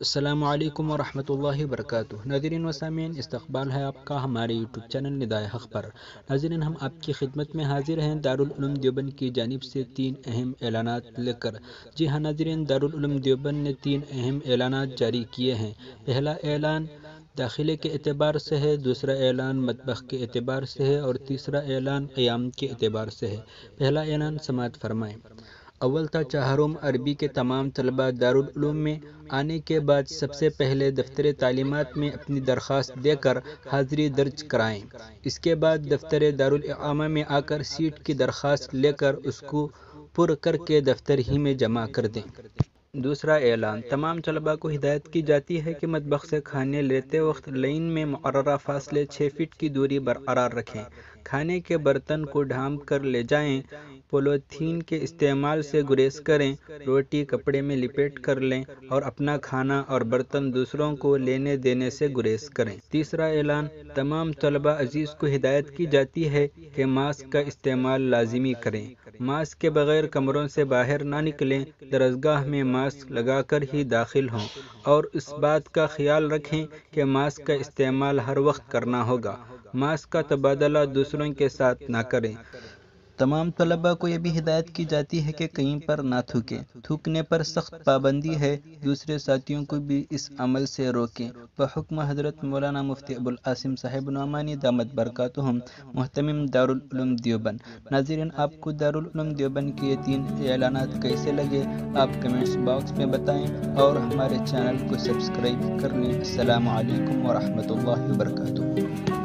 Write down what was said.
السلام علیکم ورحمۃ اللہ وبرکاتہ۔ ناظرین و سامعین، استقبال ہے آپ کا ہمارے یوٹیوب چینل ندائے حق پر۔ ناظرین، ہم آپ کی خدمت میں حاضر ہیں دارالعلوم دیوبند کی جانب سے 3 اہم اعلانات لے کر۔ جی ہاں ناظرین، دارالعلوم دیوبند نے 3 اہم اعلانات جاری کیے ہیں۔ پہلا اعلان داخلے کے اعتبار سے ہے، دوسرا اعلان مطبخ کے اعتبار سے ہے اور تیسرا اعلان قیام کے اعتبار سے ہے۔ پہلا اعلان سماعت فرمائیں۔ اول تا چہارم عربی کے تمام طلباء دارالعلوم میں آنے کے بعد سب سے پہلے دفتر تعلیمات میں اپنی درخواست دے کر حاضری درج کرائیں۔ اس کے بعد دفتر دارالاقامہ میں آ کر سیٹ کی درخواست لے کر اس کو پر کر کے دفتر ہی میں جمع کر دیں۔ دوسرا اعلان، تمام طلباء کو ہدایت کی جاتی ہے کہ مطبخ سے کھانے لیتے وقت لائن میں مقررہ فاصلے 6 فٹ کی دوری برقرار رکھیں۔ کھانے کے برتن کو ڈھانپ کر لے جائیں۔ پولیتھین کے استعمال سے گریز کریں۔ روٹی کپڑے میں لپیٹ کر لیں اور اپنا کھانا اور برتن دوسروں کو لینے دینے سے گریز کریں۔ تیسرا اعلان، تمام طلباء عزیز کو ہدایت کی جاتی ہے کہ ماسک کا استعمال لازمی کریں۔ ماسک کے بغیر کمروں سے باہر نہ نکلیں۔ درسگاہ میں ماسک لگا کر ہی داخل ہوں اور اس بات کا خیال رکھیں کہ ماسک کا استعمال ہر وقت کرنا ہوگا۔ ماسک کا تبادلہ دوسروں کے ساتھ نہ کریں۔ تمام طلباء کو یہ بھی ہدایت کی جاتی ہے کہ کہیں پر نہ تھوکیں۔ تھوکنے پر سخت پابندی ہے۔ دوسرے ساتھیوں کو بھی اس عمل سے روکیں۔ بحکم حضرت مولانا مفتی ابوالقاسم صاحب نعمانی دامت برکاتہم، محتمم دارالعلوم دیوبند۔ ناظرین، آپ کو دارالعلوم دیوبند کے یہ 3 اعلانات کیسے لگے آپ کمنٹس باکس میں بتائیں اور ہمارے چینل کو سبسکرائب کر لیں۔ السلام علیکم ورحمۃ اللہ وبرکاتہ۔